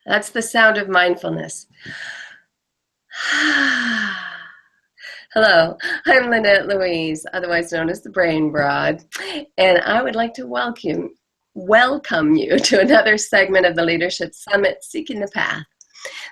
That's the sound of mindfulness. Hello, I'm Lynette Louise, otherwise known as the Brain Broad, and I would like to welcome you to another segment of the Leadership Summit, Seeking the Path.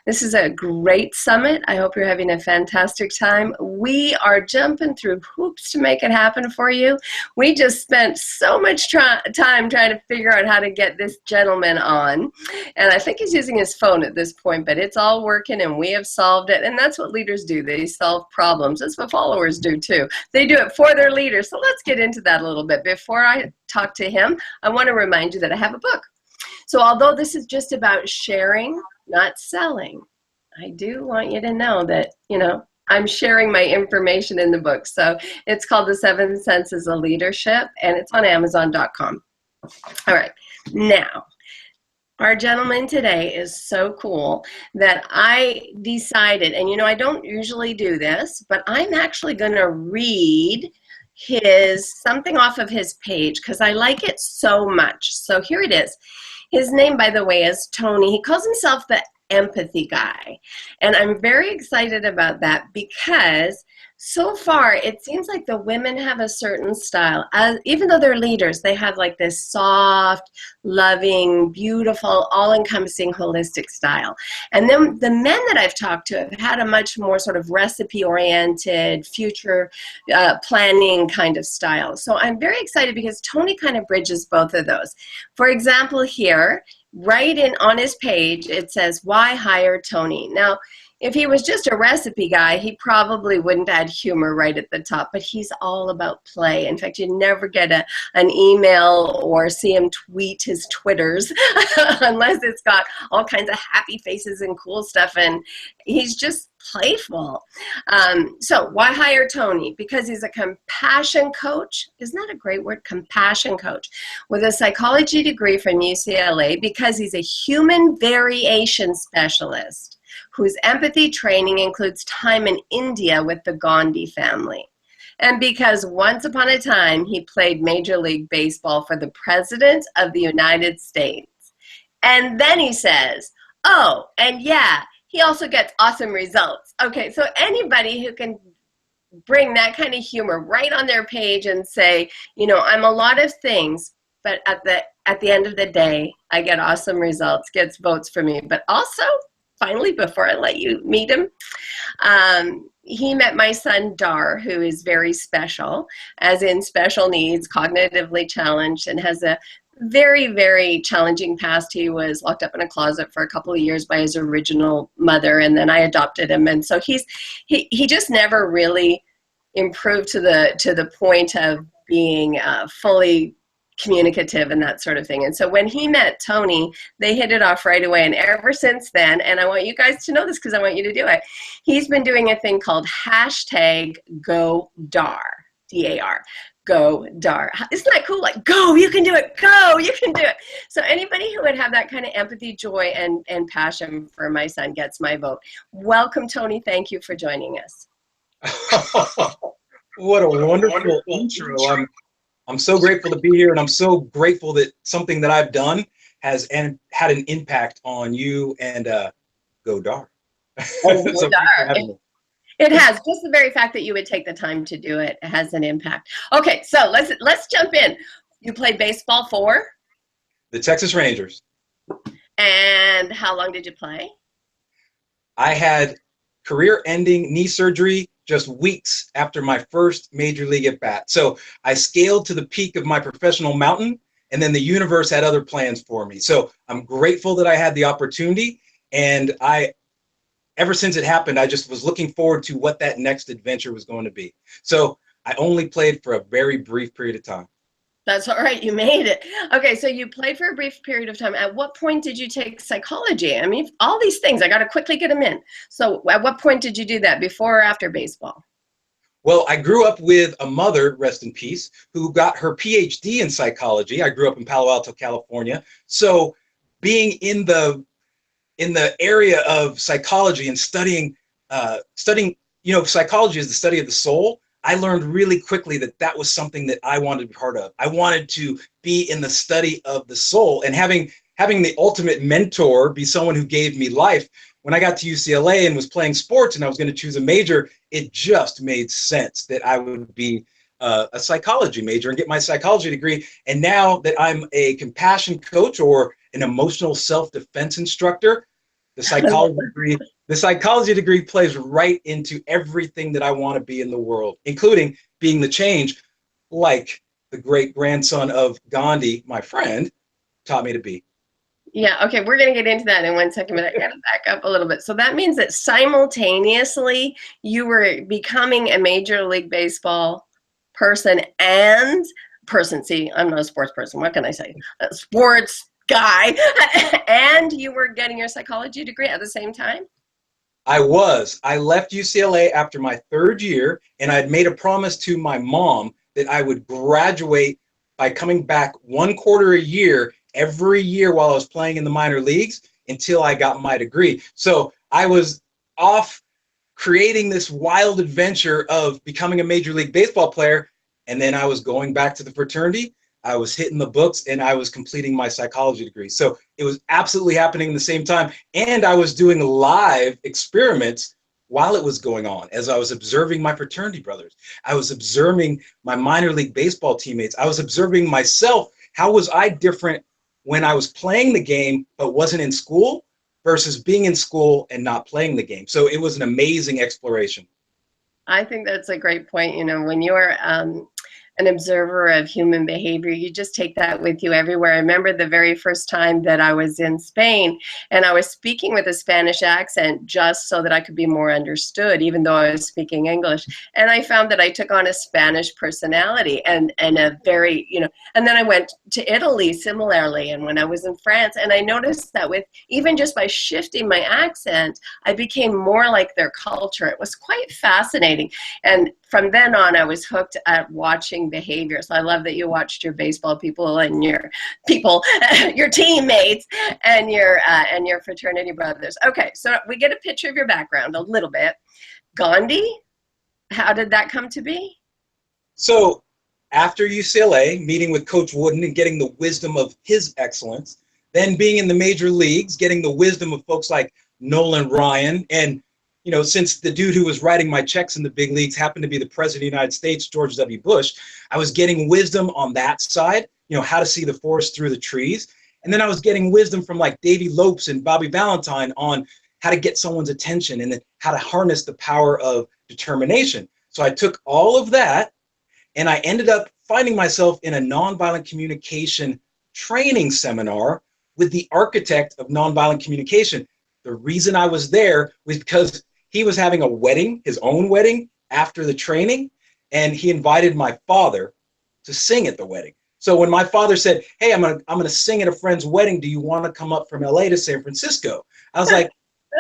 This is a great summit. I hope you're having a fantastic time. We are jumping through hoops to make it happen for you. We just spent so much time trying to figure out how to get this gentleman on. And I think he's using his phone at this point, but it's all working and we have solved it. And that's what leaders do. They solve problems. That's what followers do too. They do it for their leaders. So let's get into that a little bit. Before I talk to him, I want to remind you that I have a book. So although this is just about sharing, not selling, I do want you to know that, I'm sharing my information in the book. So it's called The 7 Senses of Leadership, and it's on Amazon.com. All right. Now, our gentleman today is so cool that I decided, and I don't usually do this, but I'm actually going to read something off of his page because I like it so much. So here it is. His name, by the way, is Tony. He calls himself the empathy guy. And I'm very excited about that because so far it seems like the women have a certain style. Even though they're leaders, they have like this soft, loving, beautiful, all-encompassing, holistic style. And then the men that I've talked to have had a much more sort of recipe-oriented, future planning kind of style. So I'm very excited because Tony kind of bridges both of those. For example, here, right on his page, it says, why hire Tony? Now, if he was just a recipe guy, he probably wouldn't add humor right at the top, but he's all about play. In fact, you never get an email or see him tweet his Twitters unless it's got all kinds of happy faces and cool stuff, and he's just playful. So why hire Tony? Because he's a compassion coach. Isn't that a great word? Compassion coach with a psychology degree from UCLA, because he's a human variation specialist whose empathy training includes time in India with the Gandhi family. And because once upon a time, he played Major League Baseball for the President of the United States. And then he says, oh, and yeah, he also gets awesome results. Okay, so anybody who can bring that kind of humor right on their page and say, I'm a lot of things, but at the end of the day, I get awesome results, gets votes for me. But also, finally, before I let you meet him, he met my son, Dar, who is very special, as in special needs, cognitively challenged, and has a very, very challenging past. He was locked up in a closet for a couple of years by his original mother, and then I adopted him. And so he just never really improved to the point of being fully communicative and that sort of thing. And so when he met Tony, they hit it off right away. And ever since then, and I want you guys to know this because I want you to do it, he's been doing a thing called #GoDar, D-A-R, Go Dar. Isn't that cool? Like, go, you can do it. Go, you can do it. So anybody who would have that kind of empathy, joy, and passion for my son gets my vote. Welcome, Tony. Thank you for joining us. What a wonderful intro. I'm so grateful to be here, and I'm so grateful that something that I've done has had an impact on you and Go Dar. So it has. Just the very fact that you would take the time to do it has an impact. Okay, so let's jump in. You played baseball for? The Texas Rangers. And how long did you play? I had career-ending knee surgery just weeks after my first major league at bat. So I scaled to the peak of my professional mountain, and then the universe had other plans for me. So I'm grateful that I had the opportunity, and ever since it happened, I just was looking forward to what that next adventure was going to be. So I only played for a very brief period of time. That's all right. You made it. Okay, so you played for a brief period of time. At what point did you take psychology? I mean, all these things, I got to quickly get them in. So at what point did you do that, before or after baseball? Well, I grew up with a mother, rest in peace, who got her PhD in psychology. I grew up in Palo Alto, California. So being in the area of psychology and studying, psychology is the study of the soul. I learned really quickly that was something that I wanted to be part of. I wanted to be in the study of the soul, and having having the ultimate mentor be someone who gave me life. When I got to UCLA and was playing sports and I was going to choose a major, it just made sense that I would be a psychology major and get my psychology degree. And now that I'm a compassion coach or an emotional self-defense instructor, the psychology degree plays right into everything that I want to be in the world, including being the change, like the great grandson of Gandhi, my friend, taught me to be. Yeah, okay, we're going to get into that in 1 second, but I got to back up a little bit. So that means that simultaneously you were becoming a Major League Baseball person and person. See, I'm not a sports person. What can I say? A sports guy. And you were getting your psychology degree at the same time? I left UCLA after my third year, and I had made a promise to my mom that I would graduate by coming back 1/4 a year every year while I was playing in the minor leagues until I got my degree. So I was off creating this wild adventure of becoming a Major League Baseball player, and then I was going back to the fraternity. I was hitting the books, and I was completing my psychology degree. So it was absolutely happening at the same time, and I was doing live experiments while it was going on, as I was observing my fraternity brothers. I was observing my minor league baseball teammates. I was observing myself. How was I different when I was playing the game but wasn't in school versus being in school and not playing the game? So it was an amazing exploration. I think that's a great point. You know, when you're an observer of human behavior, you just take that with you everywhere. I remember the very first time that I was in Spain and I was speaking with a Spanish accent just so that I could be more understood, even though I was speaking English. And I found that I took on a Spanish personality and a very, you know, and then I went to Italy similarly. And when I was in France, and I noticed that with even just by shifting my accent, I became more like their culture. It was quite fascinating. And from then on, I was hooked at watching behavior. So I love that you watched your baseball people and your people, your teammates, and your fraternity brothers. Okay, so we get a picture of your background a little bit. Gandhi, how did that come to be? So after UCLA, meeting with Coach Wooden and getting the wisdom of his excellence, then being in the major leagues, getting the wisdom of folks like Nolan Ryan, and you know, since the dude who was writing my checks in the big leagues happened to be the president of the United States, George W. Bush, I was getting wisdom on that side, you know, how to see the forest through the trees. And then I was getting wisdom from like Davy Lopes and Bobby Valentine on how to get someone's attention and then how to harness the power of determination. So I took all of that and I ended up finding myself in a nonviolent communication training seminar with the architect of nonviolent communication. The reason I was there was because he was having a wedding, his own wedding, after the training, and he invited my father to sing at the wedding. So when my father said, "Hey, I'm gonna sing at a friend's wedding. Do you want to come up from LA to San Francisco?" I was like,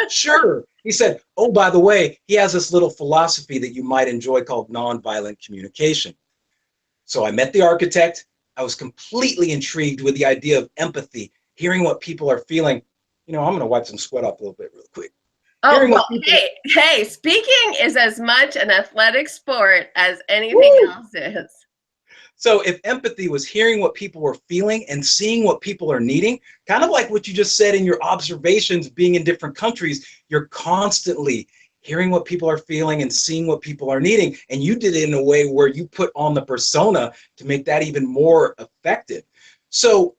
"Sure." He said, "Oh, by the way, he has this little philosophy that you might enjoy called nonviolent communication." So I met the architect. I was completely intrigued with the idea of empathy, hearing what people are feeling. You know, I'm gonna wipe some sweat off a little bit real quick. Oh, well, hey, speaking is as much an athletic sport as anything else is. So if empathy was hearing what people were feeling and seeing what people are needing, kind of like what you just said in your observations being in different countries, you're constantly hearing what people are feeling and seeing what people are needing. And you did it in a way where you put on the persona to make that even more effective. So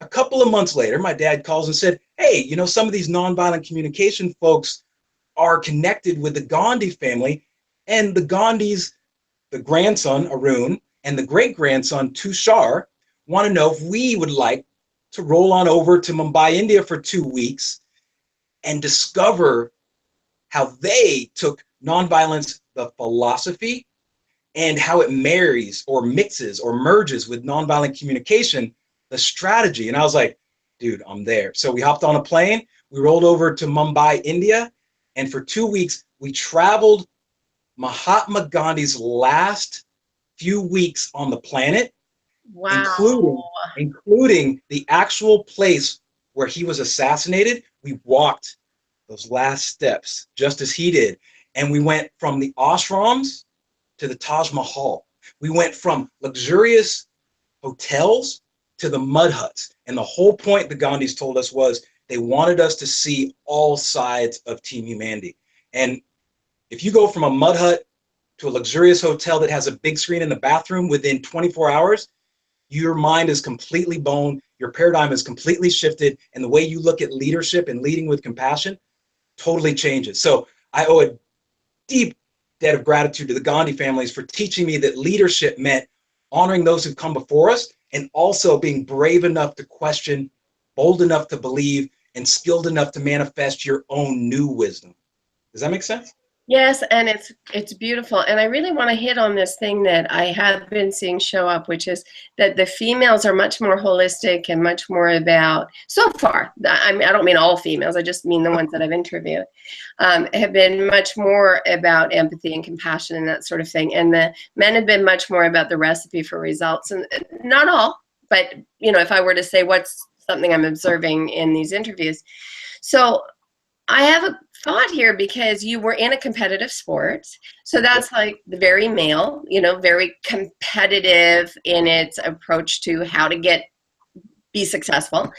a couple of months later, my dad calls and said, "Hey, you know, some of these nonviolent communication folks are connected with the Gandhi family, and the Gandhis, the grandson, Arun, and the great-grandson, Tushar, want to know if we would like to roll on over to Mumbai, India for 2 weeks and discover how they took nonviolence, the philosophy, and how it marries or mixes or merges with nonviolent communication, the strategy." And I was like, dude, I'm there. So we hopped on a plane, we rolled over to Mumbai, India, and for 2 weeks, we traveled Mahatma Gandhi's last few weeks on the planet, Wow. including the actual place where he was assassinated. We walked those last steps just as he did. And we went from the ashrams to the Taj Mahal. We went from luxurious hotels to the mud huts. And the whole point the Gandhis told us was they wanted us to see all sides of team humanity. And if you go from a mud hut to a luxurious hotel that has a big screen in the bathroom within 24 hours, your mind is completely blown, your paradigm is completely shifted, and the way you look at leadership and leading with compassion totally changes. So I owe a deep debt of gratitude to the Gandhi families for teaching me that leadership meant honoring those who've come before us and also being brave enough to question, bold enough to believe, and skilled enough to manifest your own new wisdom. Does that make sense? Yes, and it's beautiful. And I really want to hit on this thing that I have been seeing show up, which is that the females are much more holistic and much more about, so far, I mean, I don't mean all females, I just mean the ones that I've interviewed, have been much more about empathy and compassion and that sort of thing. And the men have been much more about the recipe for results. And not all, but, you know, if I were to say what's something I'm observing in these interviews. So I have a thought here, because you were in a competitive sport. So that's like the very male, you know, very competitive in its approach to how to be successful.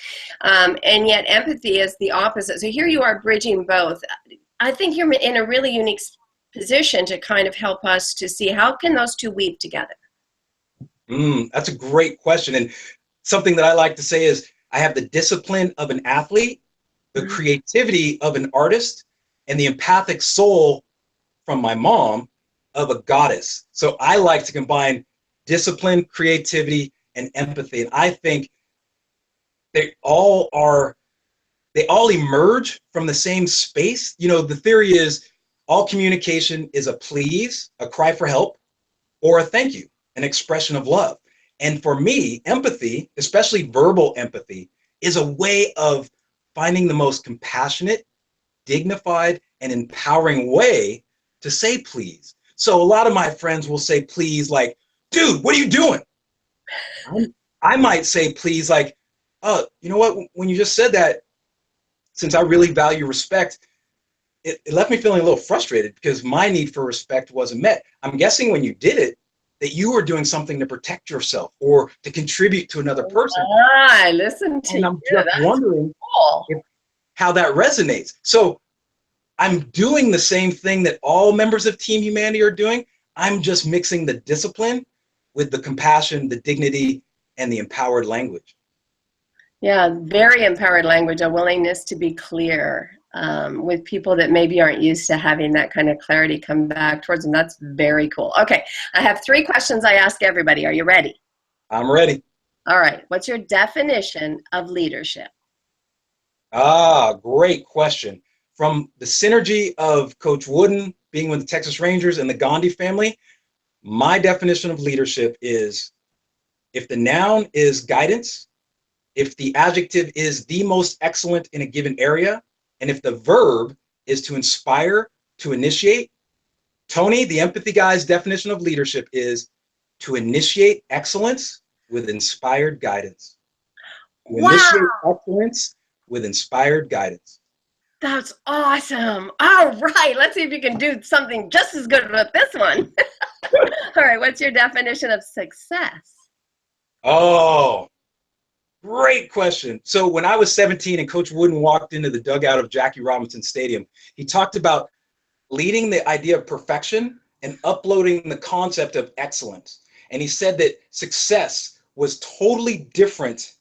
And yet empathy is the opposite. So here you are bridging both. I think you're in a really unique position to kind of help us to see how can those two weave together. That's a great question. And something that I like to say is I have the discipline of an athlete, the creativity of an artist, and the empathic soul from my mom of a goddess. So I like to combine discipline, creativity, and empathy. And I think they all emerge from the same space. You know, the theory is all communication is a please, a cry for help, or a thank you, an expression of love. And for me, empathy, especially verbal empathy, is a way of finding the most compassionate, dignified, and empowering way to say please. So a lot of my friends will say please like, dude, what are you doing? I might say please like, oh, you know what? When you just said that, since I really value respect, it left me feeling a little frustrated because my need for respect wasn't met. I'm guessing when you did it, that you were doing something to protect yourself or to contribute to another person. I listen to and I'm you. just wondering Cool. how that resonates. So I'm doing the same thing that all members of Team Humanity are doing. I'm just mixing the discipline with the compassion, the dignity, and the empowered language. Yeah, very empowered language, a willingness to be clear with people that maybe aren't used to having that kind of clarity come back towards them. That's very cool. Okay, I have 3 questions I ask everybody. Are you ready? I'm ready. All right. What's your definition of leadership? Great question. From the synergy of Coach Wooden being with the Texas Rangers and the Gandhi family, my definition of leadership is if the noun is guidance, if the adjective is the most excellent in a given area, and if the verb is to inspire, to initiate, Tony, the empathy guy's definition of leadership is to initiate excellence with inspired guidance. Wow. Initiate excellence with inspired guidance. That's awesome. All right. Let's see if you can do something just as good with this one. All right. What's your definition of success? Oh, great question. So when I was 17 and Coach Wooden walked into the dugout of Jackie Robinson Stadium, he talked about leading the idea of perfection and uploading the concept of excellence. And he said that success was totally different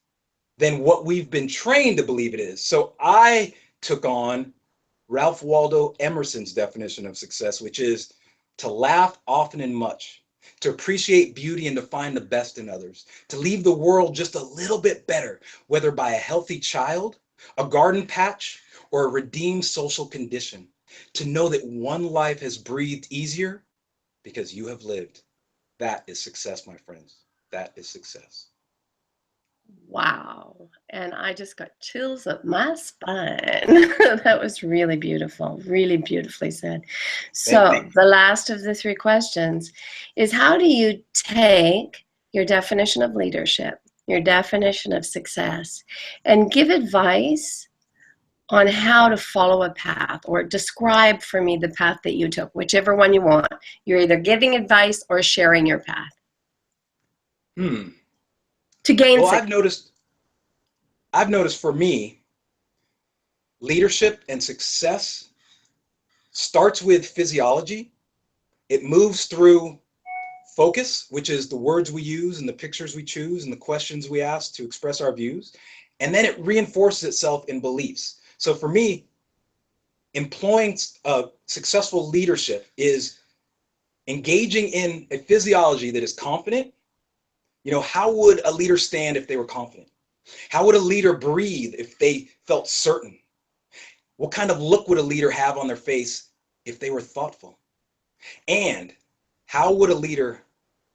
than what we've been trained to believe it is. So I took on Ralph Waldo Emerson's definition of success, which is to laugh often and much, to appreciate beauty and to find the best in others, to leave the world just a little bit better, whether by a healthy child, a garden patch, or a redeemed social condition, to know that one life has breathed easier because you have lived. That is success, my friends. That is success. Wow. And I just got chills up my spine. That was really beautiful, really beautifully said. So the last of the 3 questions is, how do you take your definition of leadership, your definition of success, and give advice on how to follow a path, or describe for me the path that you took, whichever one you want. You're either giving advice or sharing your path. to gain Well, success? I've noticed for me, leadership and success starts with physiology. It moves through focus, which is the words we use and the pictures we choose and the questions we ask to express our views. And then it reinforces itself in beliefs. So for me, employing successful leadership is engaging in a physiology that is confident. You know, how would a leader stand if they were confident? How would a leader breathe if they felt certain? What kind of look would a leader have on their face if they were thoughtful? And how would a leader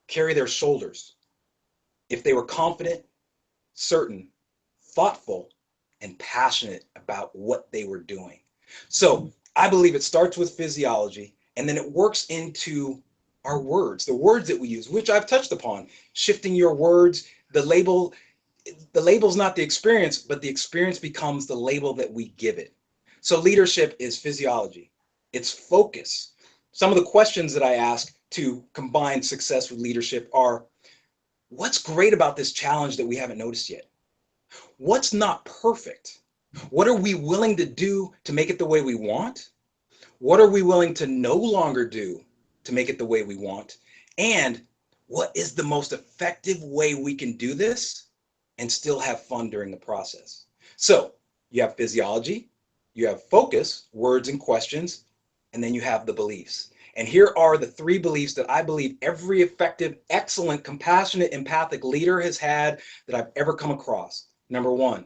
carry their shoulders if they were confident, certain, thoughtful, and passionate about what they were doing? So I believe it starts with physiology, and then it works into our words, the words that we use, which I've touched upon. Shifting your words, the label's not the experience, but the experience becomes the label that we give it. So leadership is physiology. It's focus. Some of the questions that I ask to combine success with leadership are, what's great about this challenge that we haven't noticed yet? What's not perfect? What are we willing to do to make it the way we want? What are we willing to no longer do to make it the way we want? And what is the most effective way we can do this and still have fun during the process? So you have physiology, you have focus, words and questions, and then you have the beliefs. And here are the 3 beliefs that I believe every effective, excellent, compassionate, empathic leader has had that I've ever come across. Number 1,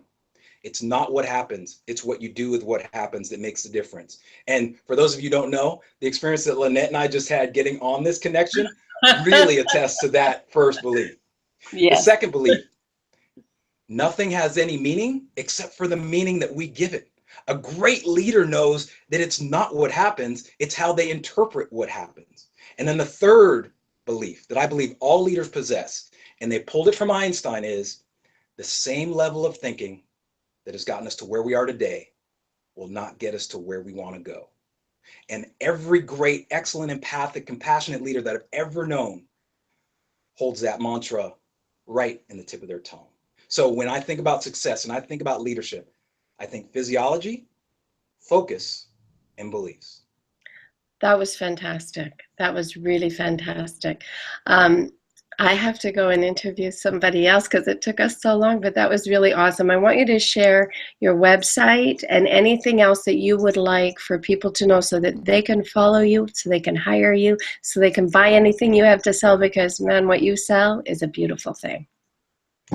it's not what happens, it's what you do with what happens that makes the difference. And for those of you who don't know, the experience that Lynette and I just had getting on this connection really attests to that first belief. The Yes. second belief, nothing has any meaning except for the meaning that we give it. A great leader knows that it's not what happens, it's how they interpret what happens. And then the third belief that I believe all leaders possess, and they pulled it from Einstein, is the same level of thinking that has gotten us to where we are today will not get us to where we want to go. And every great, excellent, empathic, compassionate leader that I've ever known holds that mantra right in the tip of their tongue. So when I think about success and I think about leadership, I think physiology, focus, and beliefs. That was fantastic. That was really fantastic. Um, I have to go and interview somebody else because it took us so long, but that was really awesome. I want you to share your website and anything else that you would like for people to know so that they can follow you, so they can hire you, so they can buy anything you have to sell because, man, what you sell is a beautiful thing.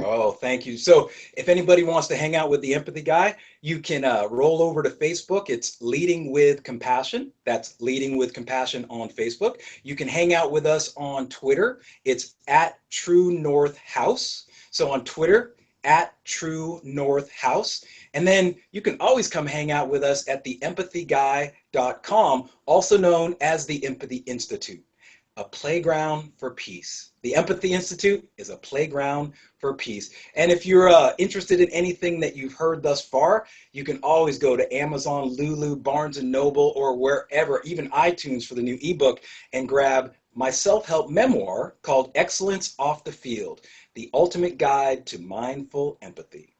Oh, thank you. So if anybody wants to hang out with the Empathy Guy, you can roll over to Facebook. It's Leading with Compassion. That's Leading with Compassion on Facebook. You can hang out with us on Twitter. It's at True North House. So on Twitter, at True North House. And then you can always come hang out with us at theempathyguy.com, also known as the Empathy Institute, a playground for peace. The Empathy Institute is a playground for peace. And if you're interested in anything that you've heard thus far, you can always go to Amazon, Lulu, Barnes and Noble, or wherever, even iTunes for the new ebook, and grab my self-help memoir called Excellence Off the Field, the ultimate guide to mindful empathy.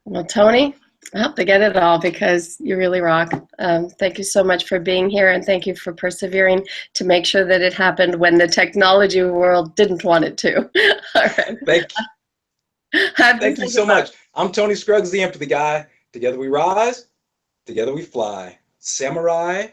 Well, Tony, I hope to get it all because you really rock. Thank you so much for being here, and thank you for persevering to make sure that it happened when the technology world didn't want it to. All right. Thank you so much. I'm Tony Scruggs, the Empathy Guy. Together we rise, together we fly. Samurai.